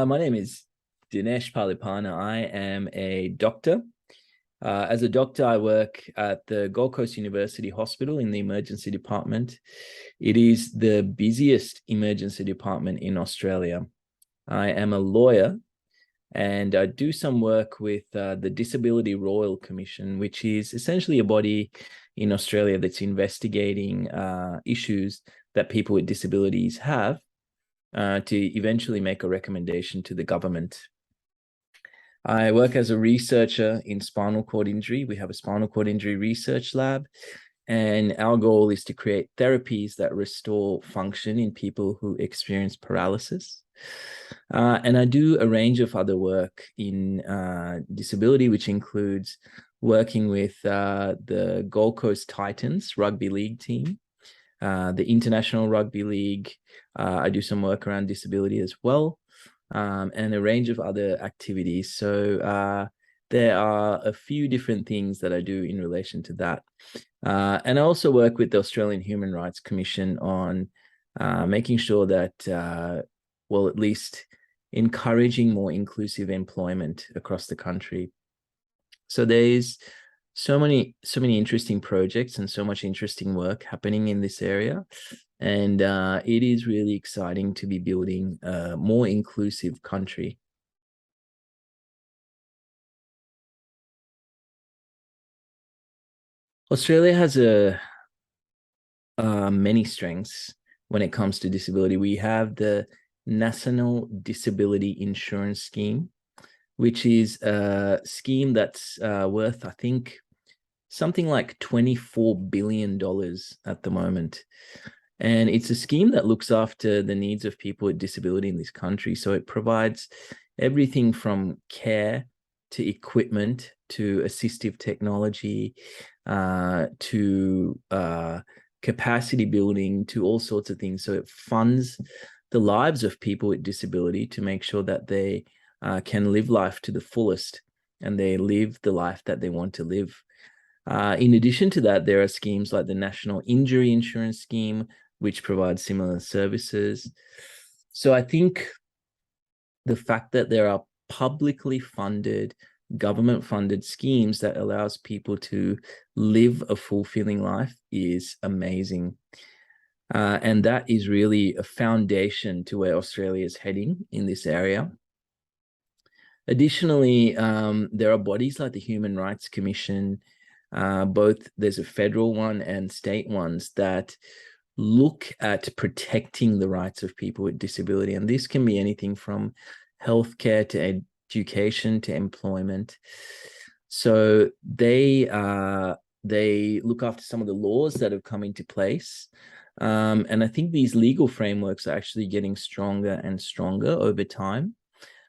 My name is Dinesh Palipana. I am a doctor. As a doctor, I work at the Gold Coast University Hospital in the emergency department. It is the busiest emergency department in Australia. I am a lawyer and I do some work with the Disability Royal Commission, which is essentially a body in Australia that's investigating issues that people with disabilities have to eventually make a recommendation to the government. I work as a researcher in spinal cord injury. We have a spinal cord injury research lab, and our goal is to create therapies that restore function in people who experience paralysis. And I do a range of other work in disability, which includes working with the Gold Coast Titans rugby league team, the International Rugby League. I do some work around disability as well, and a range of other activities. So there are a few different things that I do in relation to that. And I also work with the Australian Human Rights Commission on making sure that, well, at least encouraging more inclusive employment across the country. So there's so many interesting projects and so much interesting work happening in this area. And it is really exciting to be building a more inclusive country. Australia has many strengths when it comes to disability. We have the National Disability Insurance Scheme, which is a scheme that's worth, I think, something like $24 billion at the moment. And it's a scheme that looks after the needs of people with disability in this country. So it provides everything from care to equipment to assistive technology to capacity building to all sorts of things. So it funds the lives of people with disability to make sure that they can live life to the fullest and they live the life that they want to live. In addition to that, there are schemes like the National Injury Insurance Scheme, which provides similar services. So I think the fact that there are publicly funded, government-funded schemes that allows people to live a fulfilling life is amazing. And that is really a foundation to where Australia is heading in this area. Additionally, there are bodies like the Human Rights Commission, both there's a federal one and state ones that look at protecting the rights of people with disability. And this can be anything from healthcare to education to employment. So they look after some of the laws that have come into place. And I think these legal frameworks are actually getting stronger and stronger over time,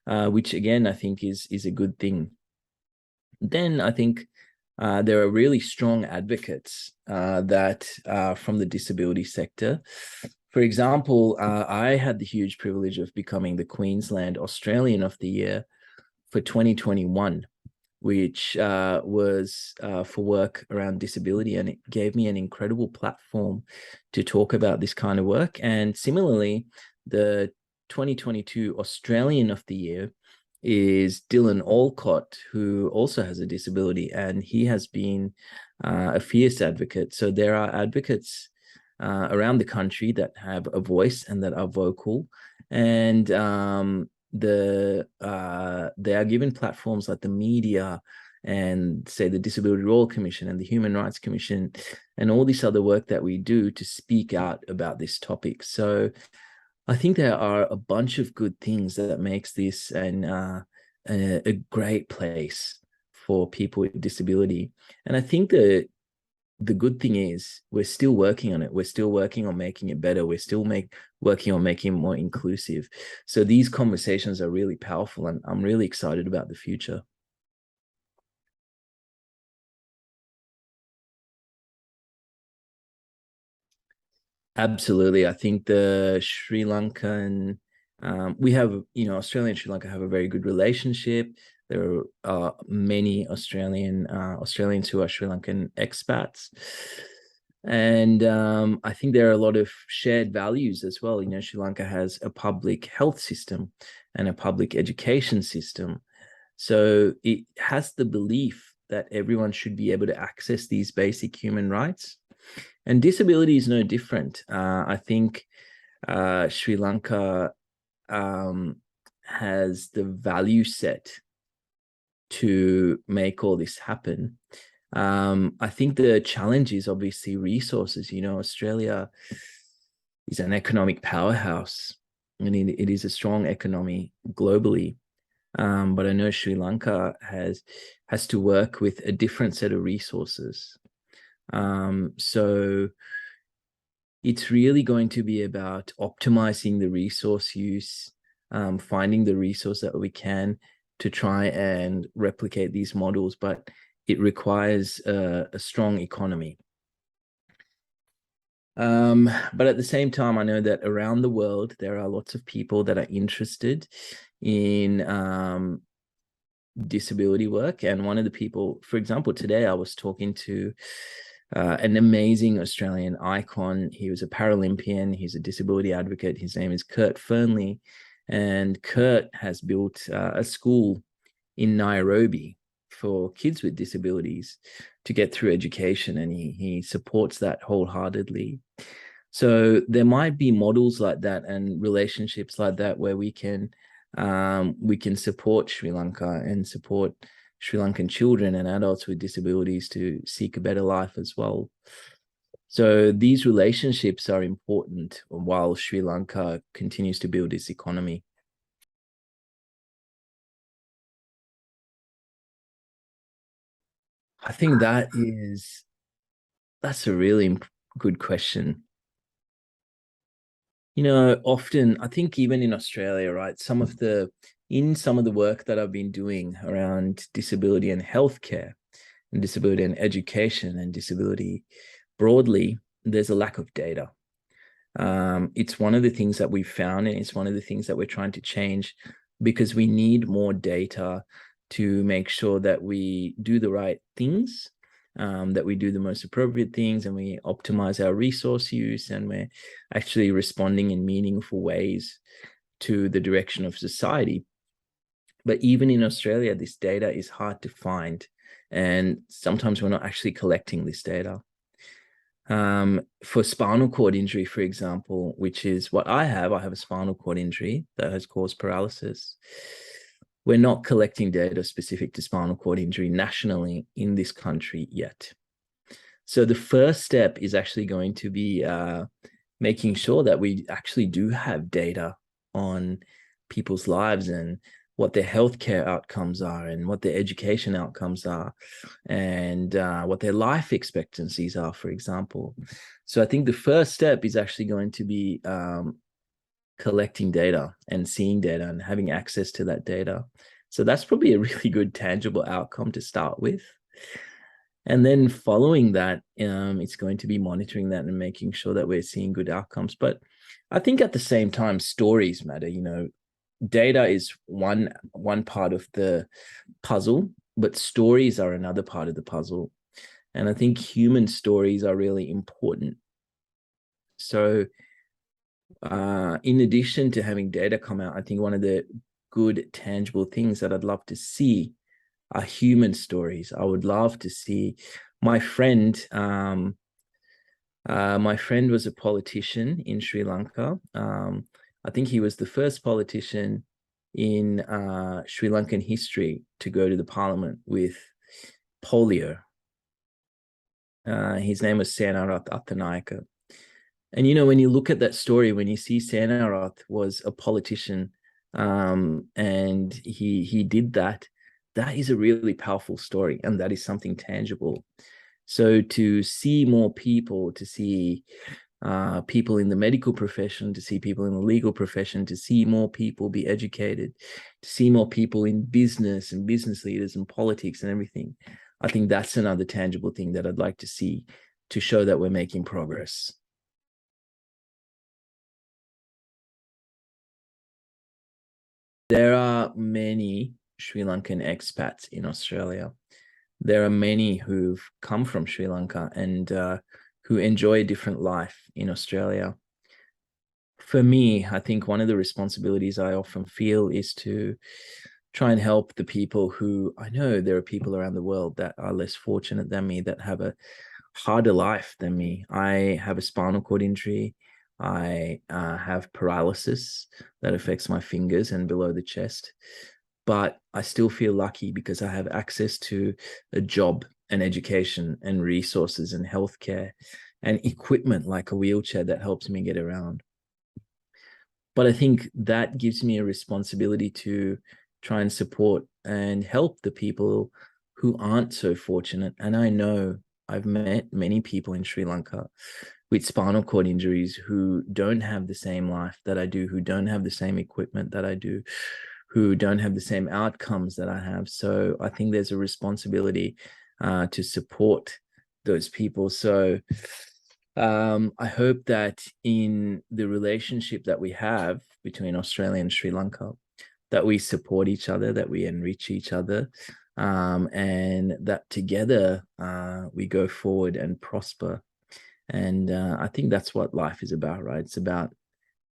which again, I think is a good thing. Then I think there are really strong advocates that from the disability sector. For example, I had the huge privilege of becoming the Queensland Australian of the Year for 2021, which was for work around disability, and it gave me an incredible platform to talk about this kind of work. And similarly, the 2022 Australian of the Year is Dylan Alcott, who also has a disability, and he has been a fierce advocate. So there are advocates around the country that have a voice and that are vocal, and they are given platforms like the media and say the Disability Royal Commission and the Human Rights Commission and all this other work that we do to speak out about this topic. So I think there are a bunch of good things that makes this a great place for people with disability. And I think the good thing is we're still working on it. We're still working on making it better. We're still working on making it more inclusive. So these conversations are really powerful, and I'm really excited about the future. Absolutely. I think the Sri Lankan, we have, Australia and Sri Lanka have a very good relationship. There are many Australians who are Sri Lankan expats. And I think there are a lot of shared values as well. Sri Lanka has a public health system, and a public education system. So it has the belief that everyone should be able to access these basic human rights. And disability is no different. I think Sri Lanka has the value set to make all this happen. I think the challenge is obviously resources. You know, Australia is an economic powerhouse, and it is a strong economy globally. But I know Sri Lanka has to work with a different set of resources. So it's really going to be about optimizing the resource use, finding the resource that we can to try and replicate these models, but it requires a strong economy. But at the same time, I know that around the world, there are lots of people that are interested in disability work. And one of the people, for example, today I was talking to an amazing Australian icon. He was a Paralympian. He's a disability advocate. His name is Kurt Fernley. And Kurt has built a school in Nairobi for kids with disabilities to get through education. And he supports that wholeheartedly. So there might be models like that and relationships like that where we can support Sri Lanka and support Sri Lankan children and adults with disabilities to seek a better life as well. So these relationships are important while Sri Lanka continues to build its economy. I think that's a really good question. You know, often I think even in Australia, right, some of the work that I've been doing around disability and healthcare and disability and education and disability broadly, there's a lack of data. It's one of the things that we've found, and it's one of the things that we're trying to change, because we need more data to make sure that we do the right things, that we do the most appropriate things, and we optimize our resource use, and we're actually responding in meaningful ways to the direction of society. But even in Australia, this data is hard to find, and sometimes we're not actually collecting this data. For spinal cord injury, for example, which is what I have a spinal cord injury that has caused paralysis. We're not collecting data specific to spinal cord injury nationally in this country yet. So the first step is actually going to be making sure that we actually do have data on people's lives and what their healthcare outcomes are and what their education outcomes are and what their life expectancies are, for example. So I think the first step is actually going to be collecting data and seeing data and having access to that data. So that's probably a really good tangible outcome to start with. And then following that, it's going to be monitoring that and making sure that we're seeing good outcomes. But I think at the same time, stories matter. You know, data is one part of the puzzle, but stories are another part of the puzzle. And I think human stories are really important. So in addition to having data come out, I think one of the good tangible things that I'd love to see are human stories. I would love to see my friend. My friend was a politician in Sri Lanka. I think he was the first politician in Sri Lankan history to go to the parliament with polio. His name was Senarath Attanayake. And, you know, when you look at that story, when you see Senarath was a politician and he did that, that is a really powerful story, and that is something tangible. So to see more people, to see people in the medical profession, to see people in the legal profession, to see more people be educated, to see more people in business and business leaders and politics and everything, I think that's another tangible thing that I'd like to see to show that we're making progress. There are many Sri Lankan expats in Australia. There are many who've come from Sri Lanka and who enjoy a different life in Australia. for me, I think one of the responsibilities I often feel is to try and help the people who I know there are people around the world that are less fortunate than me, that have a harder life than me. I have a spinal cord injury. I have paralysis that affects my fingers and below the chest. But I still feel lucky because I have access to a job and education and resources and healthcare and equipment like a wheelchair that helps me get around. But I think that gives me a responsibility to try and support and help the people who aren't so fortunate. And I know I've met many people in Sri Lanka with spinal cord injuries who don't have the same life that I do, who don't have the same equipment that I do, who don't have the same outcomes that I have. So I think there's a responsibility to support those people. So I hope that in the relationship that we have between Australia and Sri Lanka, that we support each other, that we enrich each other, and that together we go forward and prosper. And I think that's what life is about, right? It's about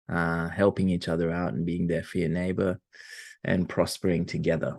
helping each other out and being there for your neighbor and prospering together.